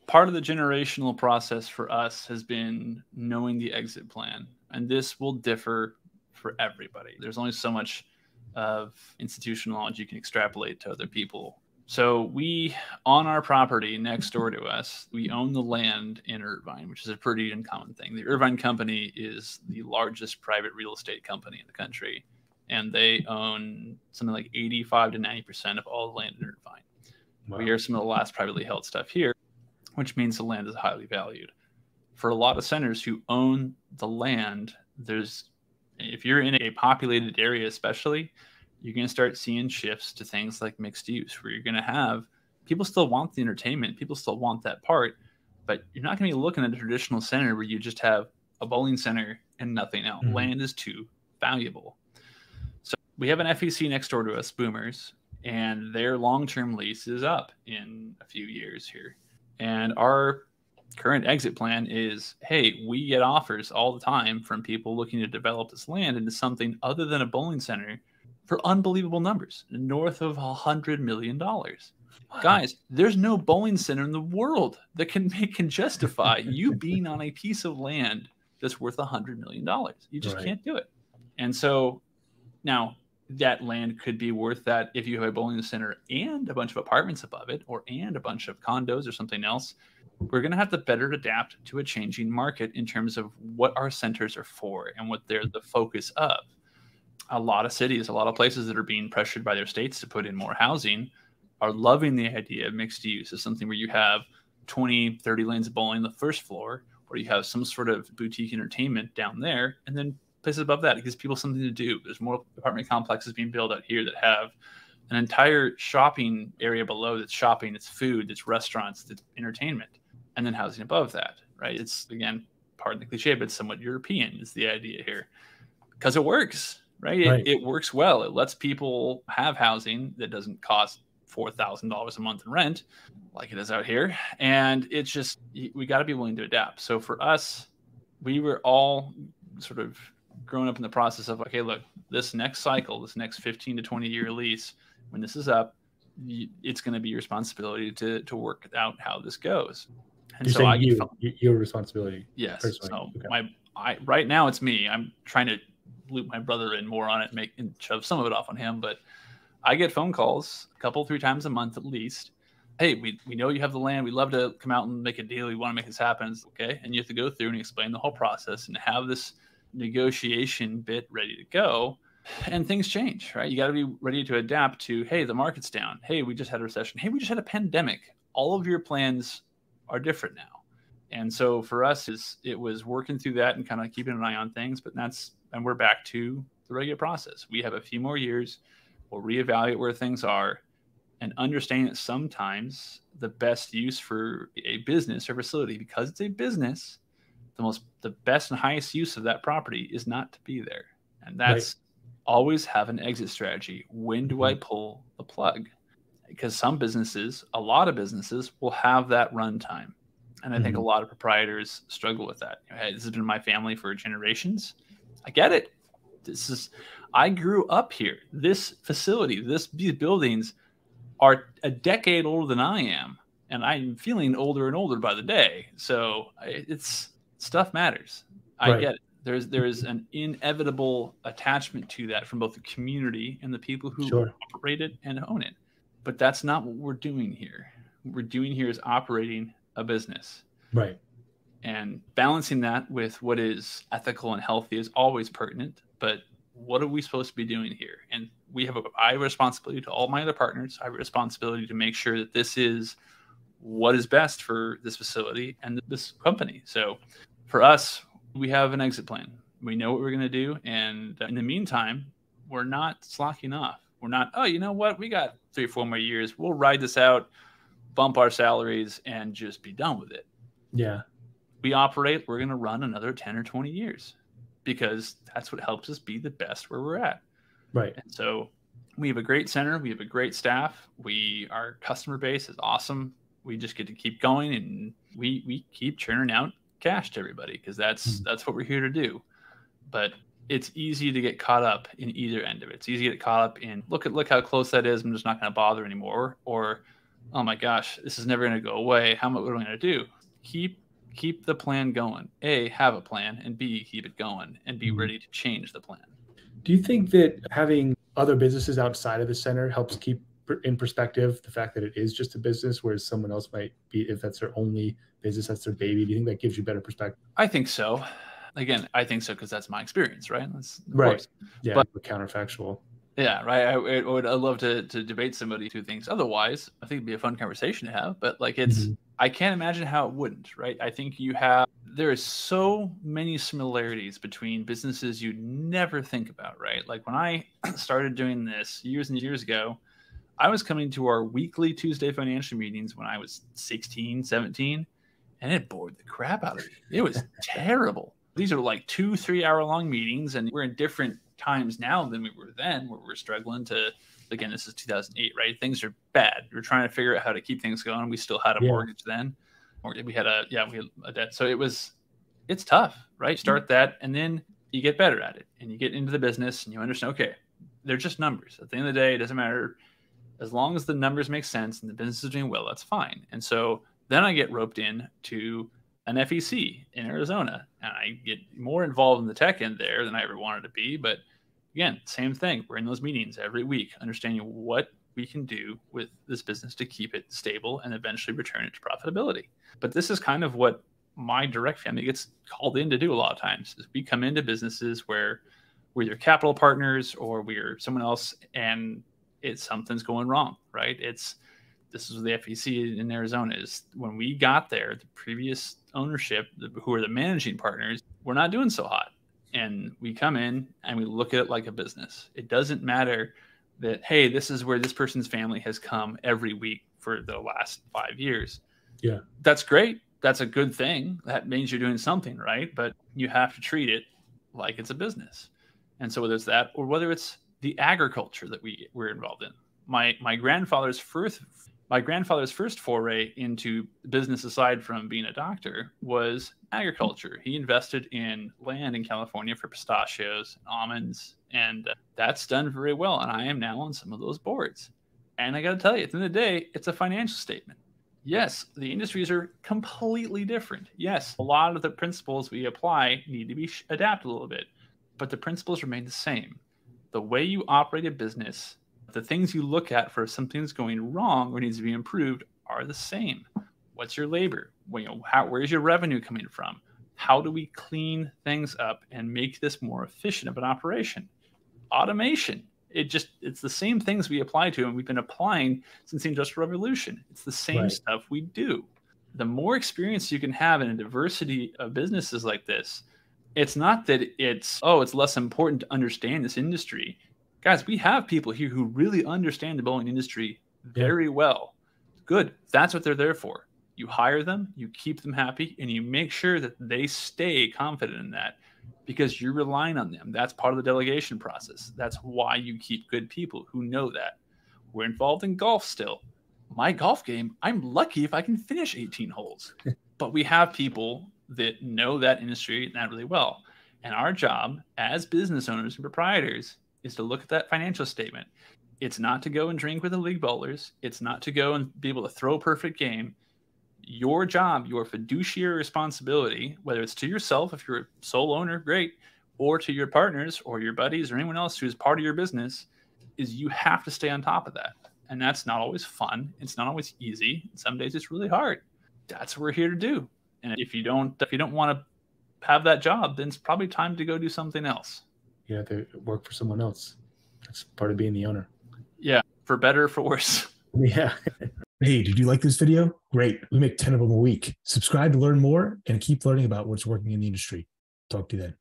part of the generational process for us has been knowing the exit plan. And this will differ for everybody. There's only so much of institutional knowledge you can extrapolate to other people. So we, on our property next door to us, we own the land in Irvine, which is a pretty uncommon thing. The Irvine company is the largest private real estate company in the country, and they own something like 85 to 90% of all the land in Irvine. Wow. We are some of the last privately held stuff here, which means the land is highly valued. For a lot of centers who own the land, if you're in a populated area especially, you're going to start seeing shifts to things like mixed use, where you're going to have people still want the entertainment, people still want that part, but you're not going to be looking at a traditional center where you just have a bowling center and nothing else. Mm-hmm. Land is too valuable. So we have an FEC next door to us, Boomers, and their long-term lease is up in a few years here. And our current exit plan is, hey, we get offers all the time from people looking to develop this land into something other than a bowling center for unbelievable numbers, north of $100 million. Wow. Guys, there's no bowling center in the world that can justify you being on a piece of land that's worth $100 million. You just can't do it. And so now that land could be worth that if you have a bowling center and a bunch of apartments above it, and a bunch of condos or something else. We're going to have to better adapt to a changing market in terms of what our centers are for and what they're the focus of. A lot of cities, a lot of places that are being pressured by their states to put in more housing are loving the idea of mixed use as something where you have 20, 30 lanes of bowling on the first floor, or you have some sort of boutique entertainment down there, and then places above that. It gives people something to do. There's more apartment complexes being built out here that have an entire shopping area below that's shopping, it's food, it's restaurants, it's entertainment, and then housing above that, right? It's, again, pardon the cliche, but somewhat European is the idea here because it works. Right? It works well. It lets people have housing that doesn't cost $4,000 a month in rent like it is out here. And it's just, we got to be willing to adapt. So for us, we were all sort of growing up in the process of, okay, look, this next cycle, this next 15 to 20 year lease, when this is up, it's going to be your responsibility to work out how this goes. And so your responsibility. Yes. Personally. So okay. Right now it's me. I'm trying to loop my brother in more on it and shove some of it off on him, but I get phone calls a couple, 3 times a month at least. Hey, we know you have the land. We'd love to come out and make a deal. We want to make this happen. It's okay. And you have to go through and explain the whole process and have this negotiation bit ready to go. And things change, right? You got to be ready to adapt to, hey, the market's down. Hey, we just had a recession. Hey, we just had a pandemic. All of your plans are different now. And so for us, it was working through that and kind of keeping an eye on things. And we're back to the regular process. We have a few more years. We'll reevaluate where things are and understand that sometimes the best use for a business or facility, because it's a business, the best and highest use of that property is not to be there. And that's always have an exit strategy. When do I pull the plug? Because a lot of businesses will have that runtime. And I think a lot of proprietors struggle with that. Hey, this has been my family for generations. I get it. I grew up here. This facility, these buildings are a decade older than I am. And I'm feeling older and older by the day. So stuff matters. I get it. There is an inevitable attachment to that from both the community and the people who operate it and own it. But that's not what we're doing here. What we're doing here is operating a business. Right. And balancing that with what is ethical and healthy is always pertinent. But what are we supposed to be doing here? And I have a responsibility to all my other partners. I have a responsibility to make sure that this is what is best for this facility and this company. So for us, we have an exit plan. We know what we're going to do. And in the meantime, we're not slacking off. We're not, oh, you know what? We got 3 or 4 more years. We'll ride this out, bump our salaries, and just be done with it. Yeah. We operate, we're going to run another 10 or 20 years because that's what helps us be the best where we're at. Right. And so we have a great center. We have a great staff. Our customer base is awesome. We just get to keep going, and we keep churning out cash to everybody because that's what we're here to do. But it's easy to get caught up in either end of it. It's easy to get caught up in look how close that is. I'm just not going to bother anymore. Or oh my gosh, this is never going to go away. What are we going to do? Keep the plan going. A, have a plan, and B, keep it going and be ready to change the plan. Do you think that having other businesses outside of the center helps keep in perspective the fact that it is just a business, whereas someone else might be, if that's their only business, that's their baby? Do you think that gives you better perspective? I think so. Again, I think so because that's my experience, right? That's, right. Course. Yeah, but counterfactual. Yeah, right. I'd love to debate somebody who thinks otherwise. I think it'd be a fun conversation to have, but like I can't imagine how it wouldn't, right? I think there is so many similarities between businesses you'd never think about, right? Like when I started doing this years and years ago, I was coming to our weekly Tuesday financial meetings when I was 16, 17, and it bored the crap out of me. It was terrible. These are like 2-3 hour long meetings, and we're in different times now than we were then, where we're struggling to, again, this is 2008, right? Things are bad. We're trying to figure out how to keep things going. We still had a mortgage then, or we had a debt. So it's tough, right? Start that, and then you get better at it, and you get into the business, and you understand, okay, they're just numbers. At the end of the day, it doesn't matter. As long as the numbers make sense and the business is doing well, that's fine. And so then I get roped in to an FEC in Arizona, and I get more involved in the tech end there than I ever wanted to be. But again, same thing. We're in those meetings every week, understanding what we can do with this business to keep it stable and eventually return it to profitability. But this is kind of what my direct family gets called in to do a lot of times. Is we come into businesses where we're either capital partners or we're someone else, and something's going wrong, right? This is the FEC in Arizona. Is when we got there, the previous ownership, who are the managing partners, we're not doing so hot. And we come in and we look at it like a business. It doesn't matter that, hey, this is where this person's family has come every week for the last 5 years. Yeah. That's great. That's a good thing. That means you're doing something right, but you have to treat it like it's a business. And so whether it's that or whether it's the agriculture that we're involved in. My grandfather's first foray into business, aside from being a doctor, was agriculture. He invested in land in California for pistachios, almonds, and that's done very well. And I am now on some of those boards. And I got to tell you, at the end of the day, it's a financial statement. Yes, the industries are completely different. Yes, a lot of the principles we apply need to be adapted a little bit, but the principles remain the same. The way you operate a business, the things you look at for if something's going wrong or needs to be improved are the same. What's your labor? Where's your revenue coming from? How do we clean things up and make this more efficient of an operation? Automation. It's the same things we apply to, and we've been applying since the Industrial Revolution. It's the same stuff we do. The more experience you can have in a diversity of businesses like this, it's not that it's less important to understand this industry. Guys, we have people here who really understand the boating industry very well. Good. That's what they're there for. You hire them, you keep them happy, and you make sure that they stay confident in that because you're relying on them. That's part of the delegation process. That's why you keep good people who know that. We're involved in golf still. My golf game, I'm lucky if I can finish 18 holes. But we have people that know that industry that really well. And our job as business owners and proprietors is to look at that financial statement. It's not to go and drink with the league bowlers. It's not to go and be able to throw a perfect game. Your job, your fiduciary responsibility, whether it's to yourself, if you're a sole owner, great, or to your partners or your buddies or anyone else who's part of your business, is you have to stay on top of that. And that's not always fun. It's not always easy. Some days it's really hard. That's what we're here to do. And if you don't want to have that job, then it's probably time to go do something else. You have to work for someone else. That's part of being the owner. Yeah, for better or for worse. Yeah. Hey, did you like this video? Great. We make 10 of them a week. Subscribe to learn more and keep learning about what's working in the industry. Talk to you then.